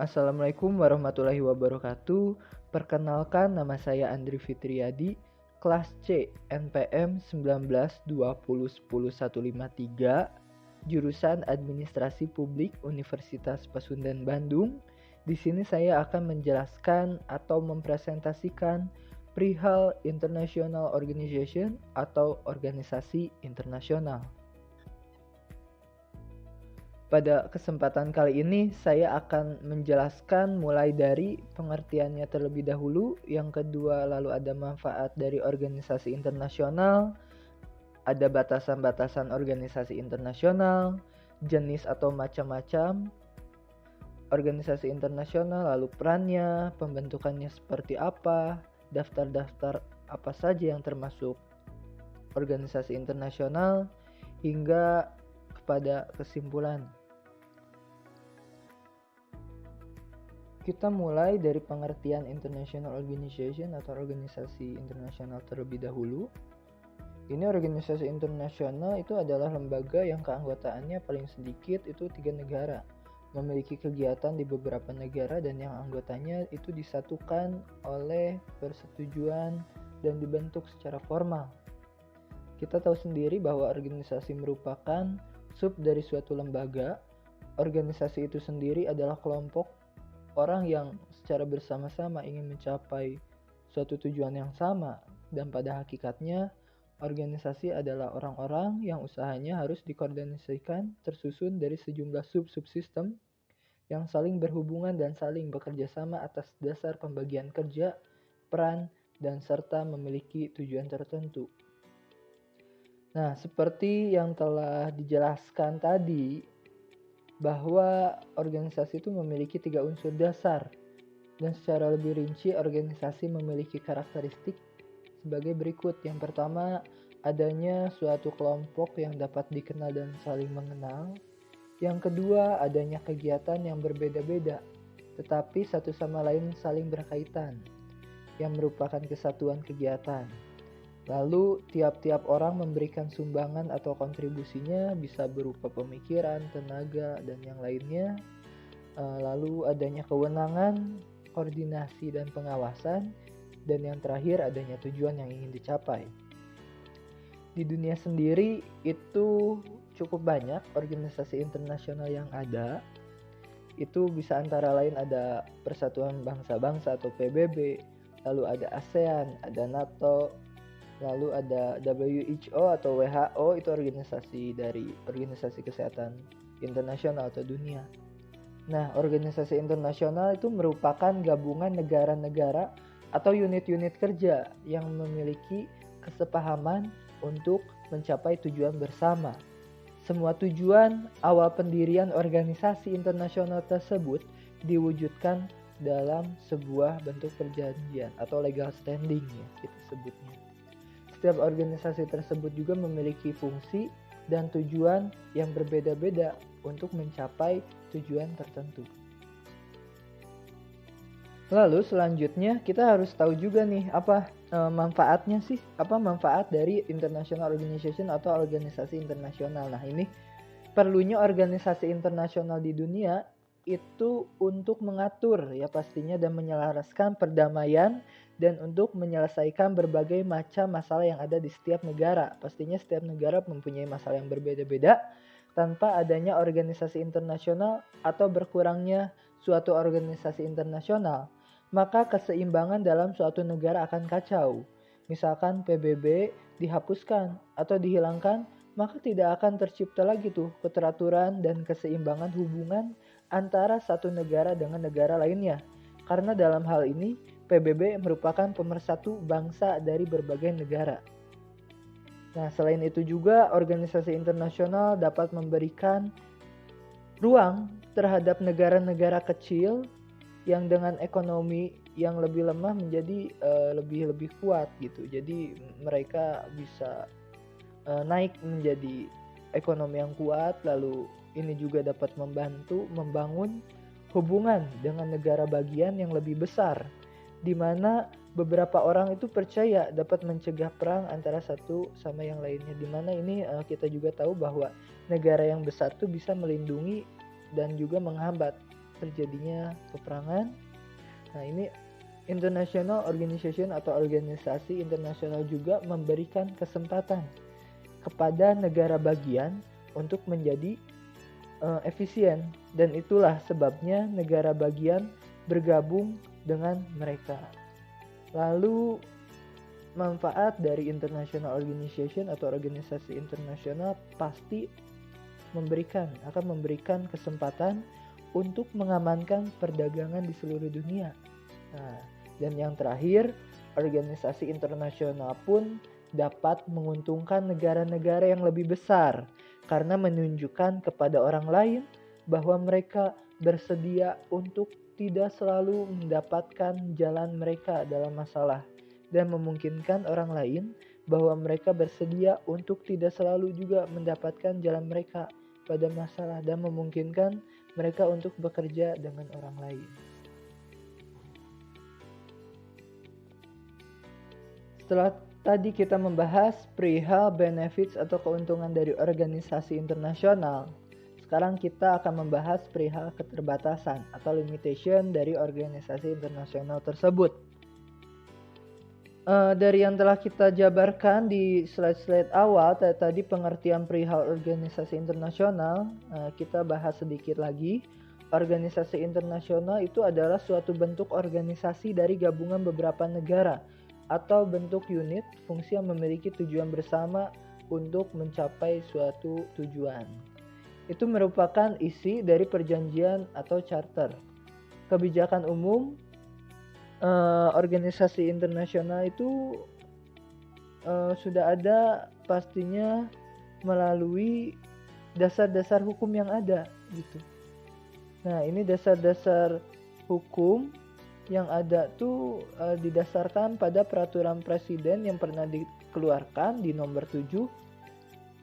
Assalamualaikum warahmatullahi wabarakatuh. Perkenalkan, nama saya Andri Fitriadi, kelas C, NPM 1920100153, jurusan Administrasi Publik Universitas Pasundan Bandung. Di sini saya akan menjelaskan atau mempresentasikan perihal International Organization atau organisasi internasional. Pada kesempatan kali ini saya akan menjelaskan mulai dari pengertiannya terlebih dahulu, yang kedua lalu ada manfaat dari organisasi internasional, ada batasan-batasan organisasi internasional, jenis atau macam-macam organisasi internasional, lalu perannya, pembentukannya seperti apa, daftar-daftar apa saja yang termasuk organisasi internasional, hingga kepada kesimpulan. Kita mulai dari pengertian International Organization atau organisasi internasional terlebih dahulu. Ini organisasi internasional itu adalah lembaga yang keanggotaannya paling sedikit itu 3 negara, memiliki kegiatan di beberapa negara dan yang anggotanya itu disatukan oleh persetujuan dan dibentuk secara formal. Kita tahu sendiri bahwa organisasi merupakan sub dari suatu lembaga. Organisasi itu sendiri adalah kelompok orang yang secara bersama-sama ingin mencapai suatu tujuan yang sama, dan pada hakikatnya organisasi adalah orang-orang yang usahanya harus dikoordinasikan tersusun dari sejumlah sub-subsistem yang saling berhubungan dan saling bekerja sama atas dasar pembagian kerja, peran, dan serta memiliki tujuan tertentu. Nah, seperti yang telah dijelaskan tadi, bahwa organisasi itu memiliki 3 unsur dasar, dan secara lebih rinci organisasi memiliki karakteristik sebagai berikut. Yang pertama, adanya suatu kelompok yang dapat dikenal dan saling mengenal. Yang kedua, adanya kegiatan yang berbeda-beda tetapi satu sama lain saling berkaitan, yang merupakan kesatuan kegiatan. Lalu tiap-tiap orang memberikan sumbangan atau kontribusinya, bisa berupa pemikiran, tenaga, dan yang lainnya. Lalu adanya kewenangan, koordinasi, dan pengawasan. Dan yang terakhir adanya tujuan yang ingin dicapai. Di dunia sendiri itu cukup banyak organisasi internasional yang ada. Itu bisa antara lain ada Persatuan Bangsa-Bangsa atau PBB, lalu ada ASEAN, ada NATO, lalu ada WHO atau WHO, itu organisasi dari Organisasi Kesehatan Internasional atau dunia. Nah, organisasi internasional itu merupakan gabungan negara-negara atau unit-unit kerja yang memiliki kesepahaman untuk mencapai tujuan bersama. Semua tujuan awal pendirian organisasi internasional tersebut diwujudkan dalam sebuah bentuk perjanjian atau legal standing ya kita sebutnya. Setiap organisasi tersebut juga memiliki fungsi dan tujuan yang berbeda-beda untuk mencapai tujuan tertentu. Lalu selanjutnya kita harus tahu juga nih apa manfaatnya sih, apa manfaat dari International Organization atau organisasi internasional. Nah, ini perlunya organisasi internasional di dunia itu untuk mengatur ya pastinya dan menyelaraskan perdamaian dan untuk menyelesaikan berbagai macam masalah yang ada di setiap negara. Pastinya setiap negara mempunyai masalah yang berbeda-beda. Tanpa adanya organisasi internasional atau berkurangnya suatu organisasi internasional, maka keseimbangan dalam suatu negara akan kacau. Misalkan PBB dihapuskan atau dihilangkan, maka tidak akan tercipta lagi tuh keteraturan dan keseimbangan hubungan antara satu negara dengan negara lainnya. Karena dalam hal ini PBB merupakan pemersatu bangsa dari berbagai negara. Nah, selain itu juga organisasi internasional dapat memberikan ruang terhadap negara-negara kecil yang dengan ekonomi yang lebih lemah menjadi lebih kuat gitu. Jadi mereka bisa naik menjadi ekonomi yang kuat, lalu ini juga dapat membantu membangun hubungan dengan negara bagian yang lebih besar, di mana beberapa orang itu percaya dapat mencegah perang antara satu sama yang lainnya, di mana ini kita juga tahu bahwa negara yang besar itu bisa melindungi dan juga menghambat terjadinya peperangan. Nah, ini international organization atau organisasi internasional juga memberikan kesempatan kepada negara bagian untuk menjadi efisien, dan itulah sebabnya negara bagian bergabung dengan mereka. Lalu manfaat dari international organization atau organisasi internasional pasti akan memberikan kesempatan untuk mengamankan perdagangan di seluruh dunia. Nah, dan yang terakhir, organisasi internasional pun dapat menguntungkan negara-negara yang lebih besar karena menunjukkan kepada orang lain bahwa mereka bersedia untuk tidak selalu mendapatkan jalan mereka dalam masalah, dan memungkinkan orang lain bahwa mereka bersedia untuk tidak selalu juga mendapatkan jalan mereka pada masalah, dan memungkinkan mereka untuk bekerja dengan orang lain. Setelah tadi kita membahas perihal benefits atau keuntungan dari organisasi internasional, sekarang kita akan membahas perihal keterbatasan atau limitation dari organisasi internasional tersebut. Dari yang telah kita jabarkan di slide-slide awal, tadi pengertian perihal organisasi internasional, kita bahas sedikit lagi. Organisasi internasional itu adalah suatu bentuk organisasi dari gabungan beberapa negara atau bentuk unit fungsi yang memiliki tujuan bersama untuk mencapai suatu tujuan. Itu merupakan isi dari perjanjian atau charter. Kebijakan umum organisasi internasional itu sudah ada pastinya melalui dasar-dasar hukum yang ada gitu. Nah, ini dasar-dasar hukum yang ada tuh didasarkan pada peraturan presiden yang pernah dikeluarkan di nomor 7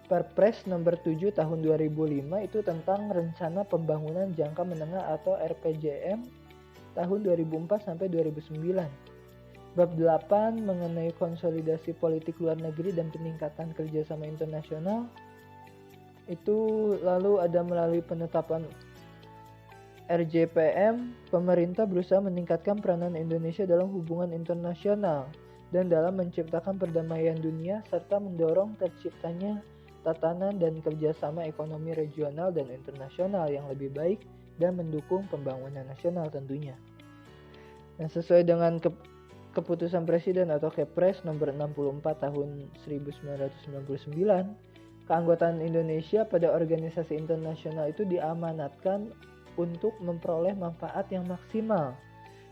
Perpres nomor 7 tahun 2005 itu tentang rencana pembangunan jangka menengah atau RPJM tahun 2004 sampai 2009. Bab 8 mengenai konsolidasi politik luar negeri dan peningkatan kerjasama internasional. Itu lalu ada melalui penetapan RJPM, pemerintah berusaha meningkatkan peranan Indonesia dalam hubungan internasional dan dalam menciptakan perdamaian dunia serta mendorong terciptanya tatanan dan kerjasama ekonomi regional dan internasional yang lebih baik dan mendukung pembangunan nasional tentunya. Nah, sesuai dengan keputusan Presiden atau Kepres nomor 64 tahun 1999, keanggotaan Indonesia pada organisasi internasional itu diamanatkan untuk memperoleh manfaat yang maksimal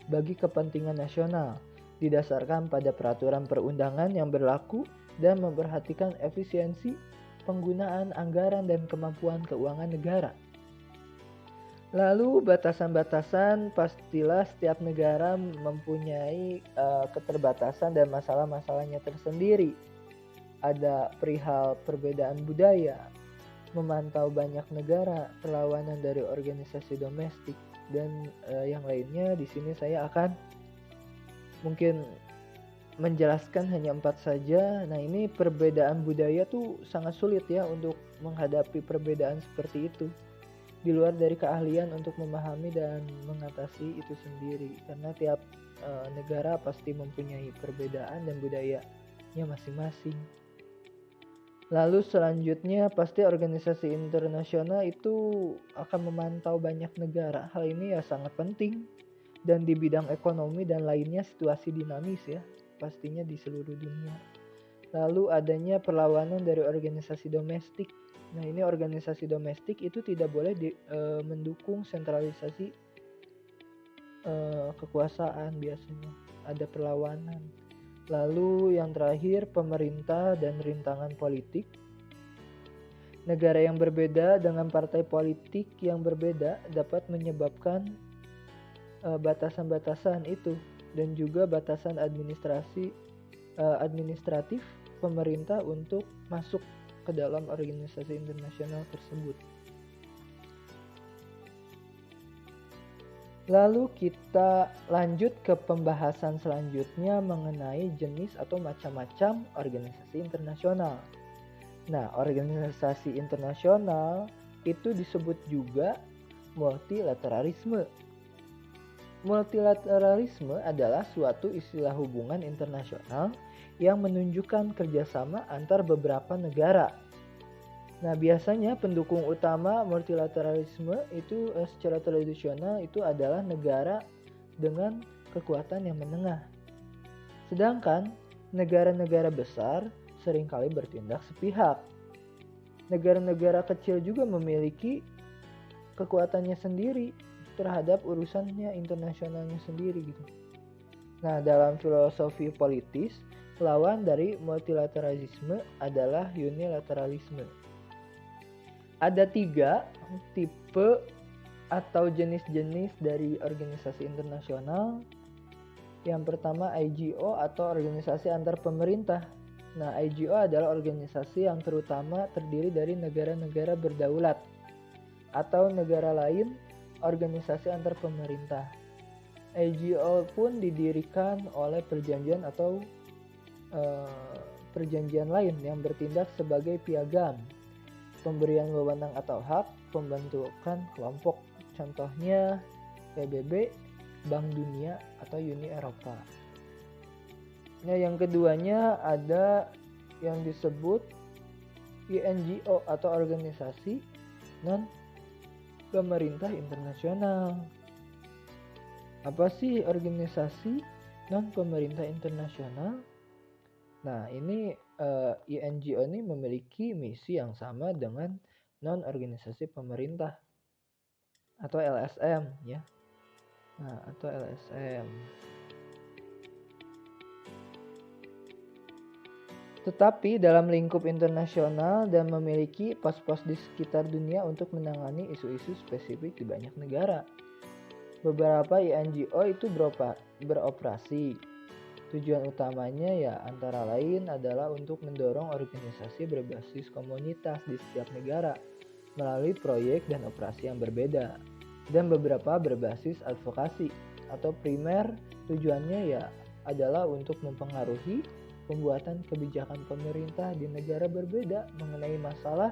bagi kepentingan nasional, didasarkan pada peraturan perundangan yang berlaku dan memperhatikan efisiensi penggunaan anggaran dan kemampuan keuangan negara. Lalu batasan-batasan, pastilah setiap negara mempunyai keterbatasan dan masalah-masalahnya tersendiri. Ada perihal perbedaan budaya, memantau banyak negara, perlawanan dari organisasi domestik, dan yang lainnya. Di sini saya akan mungkin menjelaskan hanya 4 saja. Nah, ini perbedaan budaya tuh sangat sulit ya untuk menghadapi perbedaan seperti itu, di luar dari keahlian untuk memahami dan mengatasi itu sendiri, karena tiap negara pasti mempunyai perbedaan dan budayanya masing-masing. Lalu selanjutnya pasti organisasi internasional itu akan memantau banyak negara. Hal ini ya sangat penting, dan di bidang ekonomi dan lainnya situasi dinamis ya, pastinya di seluruh dunia. Lalu adanya perlawanan dari organisasi domestik. Nah, ini organisasi domestik itu tidak boleh mendukung sentralisasi kekuasaan, biasanya ada perlawanan. Lalu yang terakhir, pemerintah dan rintangan politik. Negara yang berbeda dengan partai politik yang berbeda dapat menyebabkan batasan-batasan itu, dan juga batasan administratif pemerintah untuk masuk ke dalam organisasi internasional tersebut. Lalu kita lanjut ke pembahasan selanjutnya mengenai jenis atau macam-macam organisasi internasional. Nah, organisasi internasional itu disebut juga multilateralisme. Multilateralisme adalah suatu istilah hubungan internasional yang menunjukkan kerjasama antar beberapa negara. Nah, biasanya pendukung utama multilateralisme itu secara tradisional itu adalah negara dengan kekuatan yang menengah. Sedangkan negara-negara besar seringkali bertindak sepihak. Negara-negara kecil juga memiliki kekuatannya sendiri terhadap urusannya internasionalnya sendiri gitu. Nah, dalam filosofi politis, lawan dari multilateralisme adalah unilateralisme. Ada 3 tipe atau jenis-jenis dari organisasi internasional. Yang pertama IGO atau organisasi antar pemerintah. Nah, IGO adalah organisasi yang terutama terdiri dari negara-negara berdaulat atau negara lain organisasi antar pemerintah. IGO pun didirikan oleh perjanjian atau perjanjian lain yang bertindak sebagai piagam, pemberian wewenang atau hak, pembentukan kelompok. Contohnya PBB, Bank Dunia, atau Uni Eropa. Nah, yang keduanya ada yang disebut INGO atau organisasi non-pemerintah internasional. Apa sih organisasi non-pemerintah internasional? Nah, ini INGO ini memiliki misi yang sama dengan non-organisasi pemerintah atau LSM ya. Nah, atau LSM. Tetapi dalam lingkup internasional dan memiliki pos-pos di sekitar dunia untuk menangani isu-isu spesifik di banyak negara. Beberapa INGO itu beroperasi. Tujuan utamanya ya antara lain adalah untuk mendorong organisasi berbasis komunitas di setiap negara melalui proyek dan operasi yang berbeda. Dan beberapa berbasis advokasi atau primer, tujuannya ya adalah untuk mempengaruhi pembuatan kebijakan pemerintah di negara berbeda mengenai masalah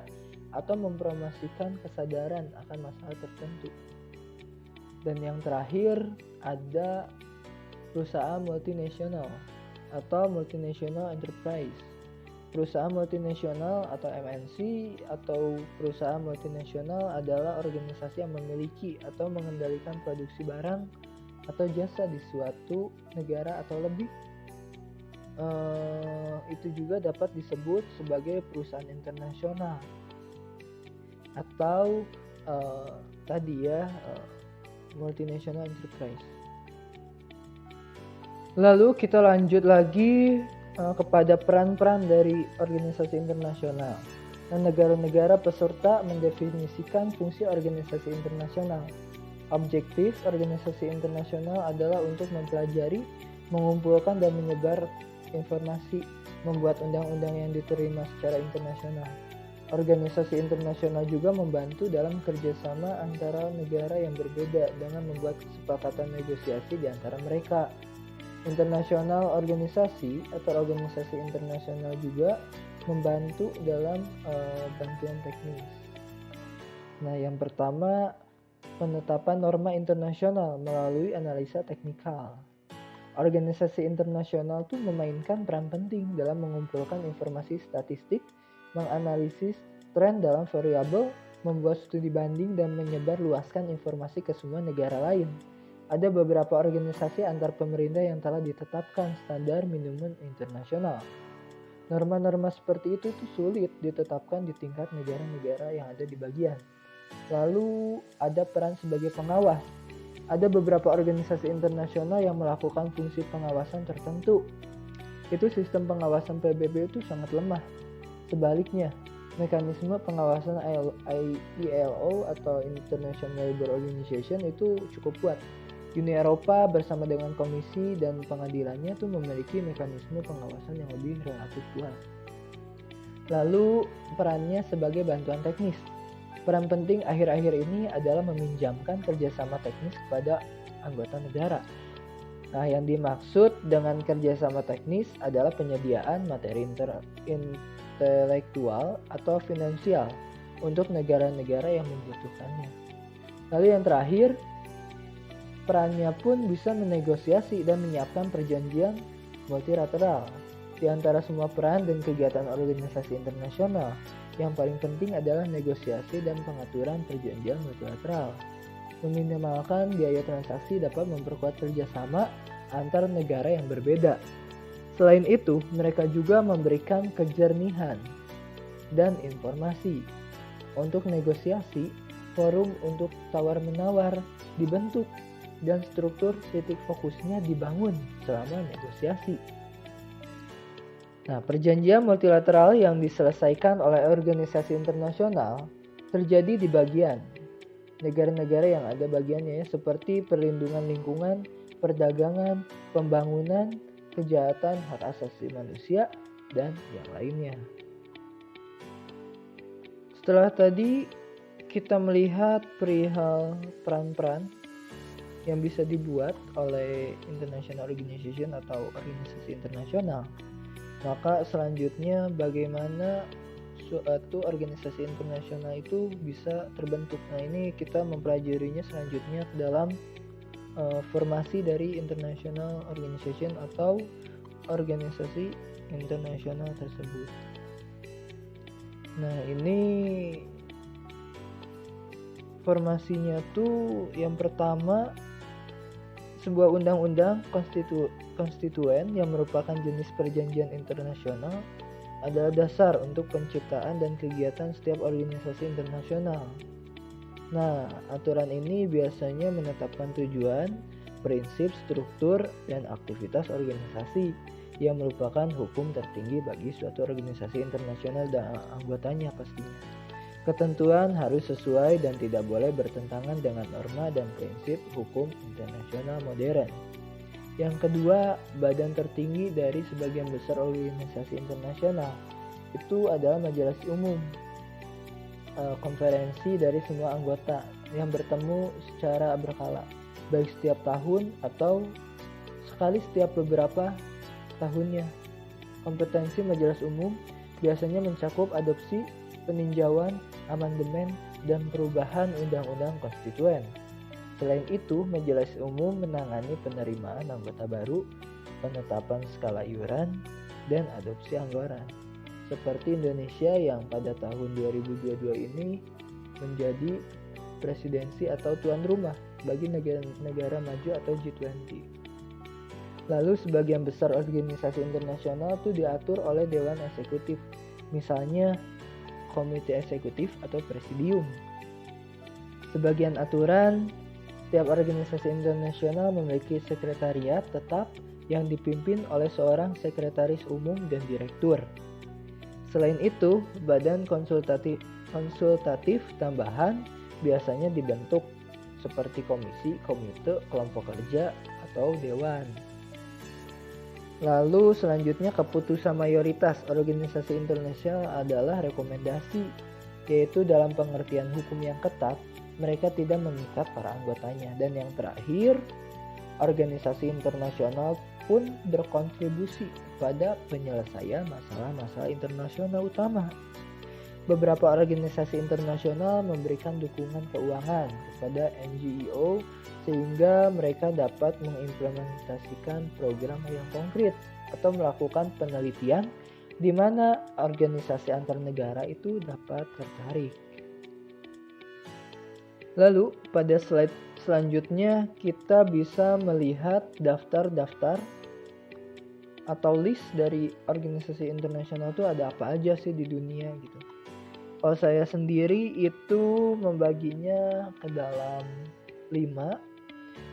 atau mempromosikan kesadaran akan masalah tertentu. Dan yang terakhir ada perusahaan multinasional atau multinational enterprise. Perusahaan multinasional atau MNC atau perusahaan multinasional adalah organisasi yang memiliki atau mengendalikan produksi barang atau jasa di suatu negara atau lebih. Itu juga dapat disebut sebagai perusahaan internasional atau multinational enterprise. Lalu kita lanjut lagi kepada peran-peran dari organisasi internasional. Dan negara-negara peserta mendefinisikan fungsi organisasi internasional. Objektif organisasi internasional adalah untuk mempelajari, mengumpulkan dan menyebar informasi, membuat undang-undang yang diterima secara internasional. Organisasi internasional juga membantu dalam kerjasama antara negara yang berbeda dengan membuat kesepakatan negosiasi di antara mereka. International organisasi atau organisasi internasional juga membantu dalam bantuan teknis. Nah, yang pertama penetapan norma internasional melalui analisa teknikal. Organisasi internasional itu memainkan peran penting dalam mengumpulkan informasi statistik, menganalisis tren dalam variabel, membuat studi banding dan menyebarluaskan informasi ke semua negara lain. Ada beberapa organisasi antar pemerintah yang telah ditetapkan standar minimum internasional. Norma-norma seperti itu tuh sulit ditetapkan di tingkat negara-negara yang ada di bagian. Lalu ada peran sebagai pengawas. Ada beberapa organisasi internasional yang melakukan fungsi pengawasan tertentu. Itu sistem pengawasan PBB itu sangat lemah. Sebaliknya, mekanisme pengawasan ILO atau International Labour Organization itu cukup kuat. Uni Eropa bersama dengan komisi dan pengadilannya tuh memiliki mekanisme pengawasan yang lebih relatif kuat. Lalu perannya sebagai bantuan teknis. Peran penting akhir-akhir ini adalah meminjamkan kerjasama teknis kepada anggota negara. Nah, yang dimaksud dengan kerjasama teknis adalah penyediaan materi intelektual atau finansial untuk negara-negara yang membutuhkannya. Lalu yang terakhir, perannya pun bisa menegosiasi dan menyiapkan perjanjian multilateral. Di antara semua peran dan kegiatan organisasi internasional, yang paling penting adalah negosiasi dan pengaturan perjanjian multilateral. Meminimalkan biaya transaksi dapat memperkuat kerjasama antar negara yang berbeda. Selain itu, mereka juga memberikan kejernihan dan informasi. Untuk negosiasi, forum untuk tawar-menawar dibentuk dan struktur titik fokusnya dibangun selama negosiasi. Nah, perjanjian multilateral yang diselesaikan oleh organisasi internasional terjadi di bagian negara-negara yang ada bagiannya, seperti perlindungan lingkungan, perdagangan, pembangunan, kejahatan hak asasi manusia, dan yang lainnya. Setelah tadi kita melihat perihal peran-peran yang bisa dibuat oleh international organization atau organisasi internasional, maka selanjutnya bagaimana suatu organisasi internasional itu bisa terbentuk. Nah, ini kita mempelajarinya selanjutnya dalam formasi dari international organization atau organisasi internasional tersebut. Nah, ini formasinya tuh yang pertama, sebuah undang-undang konstituen yang merupakan jenis perjanjian internasional adalah dasar untuk penciptaan dan kegiatan setiap organisasi internasional. Nah, aturan ini biasanya menetapkan tujuan, prinsip, struktur, dan aktivitas organisasi yang merupakan hukum tertinggi bagi suatu organisasi internasional dan anggotanya pastinya. Ketentuan harus sesuai dan tidak boleh bertentangan dengan norma dan prinsip hukum internasional modern. Yang kedua, badan tertinggi dari sebagian besar organisasi internasional itu adalah majelis umum, konferensi dari semua anggota yang bertemu secara berkala, baik setiap tahun atau sekali setiap beberapa tahunnya. Kompetensi majelis umum biasanya mencakup adopsi, peninjauan, amandemen, dan perubahan undang-undang konstituen. Selain itu, majelis umum menangani penerimaan anggota baru, penetapan skala iuran, dan adopsi anggaran. Seperti Indonesia yang pada tahun 2022 ini menjadi presidensi atau tuan rumah bagi negara maju atau G20. Lalu sebagian besar organisasi internasional itu diatur oleh Dewan Eksekutif, misalnya Komite Eksekutif atau Presidium. Sebagian aturan, setiap organisasi internasional memiliki sekretariat tetap yang dipimpin oleh seorang sekretaris umum dan direktur. Selain itu, badan konsultatif tambahan biasanya dibentuk seperti komisi, komite, kelompok kerja, atau dewan. Lalu selanjutnya keputusan mayoritas organisasi internasional adalah rekomendasi, yaitu dalam pengertian hukum yang ketat, mereka tidak mengikat para anggotanya. Dan yang terakhir, organisasi internasional pun berkontribusi pada penyelesaian masalah-masalah internasional utama. Beberapa organisasi internasional memberikan dukungan keuangan kepada NGO sehingga mereka dapat mengimplementasikan program yang konkret atau melakukan penelitian di mana organisasi antar negara itu dapat tertarik. Lalu pada slide selanjutnya kita bisa melihat daftar-daftar atau list dari organisasi internasional itu ada apa aja sih di dunia gitu. Kalau saya sendiri itu membaginya ke dalam 5.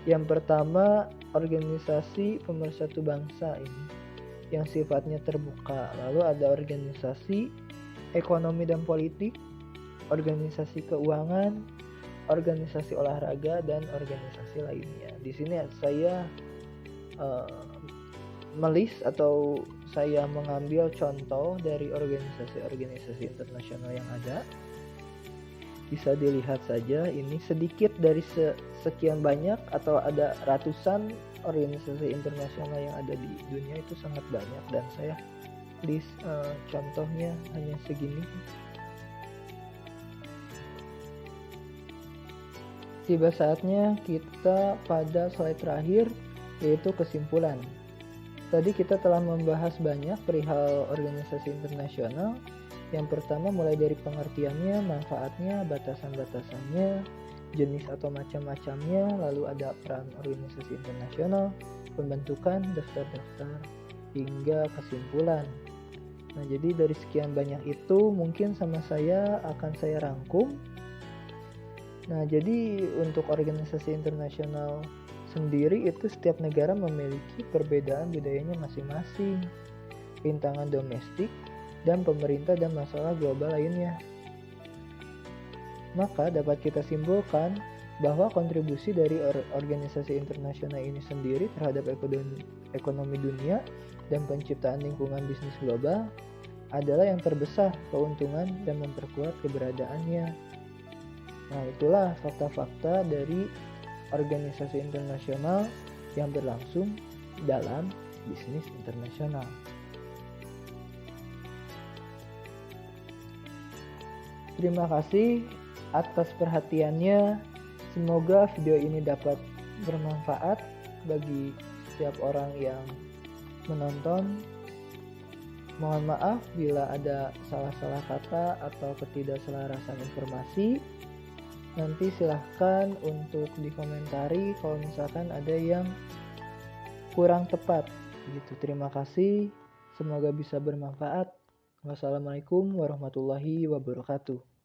Yang pertama, organisasi pemersatu bangsa ini yang sifatnya terbuka. Lalu ada organisasi ekonomi dan politik, organisasi keuangan, organisasi olahraga, dan organisasi lainnya. Di sini saya melis atau saya mengambil contoh dari organisasi-organisasi internasional yang ada. Bisa dilihat saja, ini sedikit dari sekian banyak atau ada ratusan organisasi internasional yang ada di dunia, itu sangat banyak dan saya list contohnya hanya segini. tiba saatnya kita pada slide terakhir, yaitu kesimpulan. Tadi kita telah membahas banyak perihal organisasi internasional. Yang pertama mulai dari pengertiannya, manfaatnya, batasan-batasannya, jenis atau macam-macamnya, lalu ada peran organisasi internasional, pembentukan, daftar-daftar, hingga kesimpulan. Nah, jadi dari sekian banyak itu mungkin sama saya akan saya rangkum. Nah, jadi untuk organisasi internasional sendiri itu setiap negara memiliki perbedaan budayanya masing-masing, rintangan domestik, dan pemerintah dan masalah global lainnya. Maka dapat kita simpulkan bahwa kontribusi dari organisasi internasional ini sendiri terhadap ekonomi dunia dan penciptaan lingkungan bisnis global adalah yang terbesar keuntungan dan memperkuat keberadaannya. Nah, itulah fakta-fakta dari organisasi internasional yang berlangsung dalam bisnis internasional. Terima kasih atas perhatiannya. Semoga video ini dapat bermanfaat bagi setiap orang yang menonton. Mohon maaf bila ada salah-salah kata atau ketidakselarasan informasi. Nanti silahkan untuk dikomentari kalau misalkan ada yang kurang tepat gitu. Terima kasih, semoga bisa bermanfaat. Wassalamualaikum warahmatullahi wabarakatuh.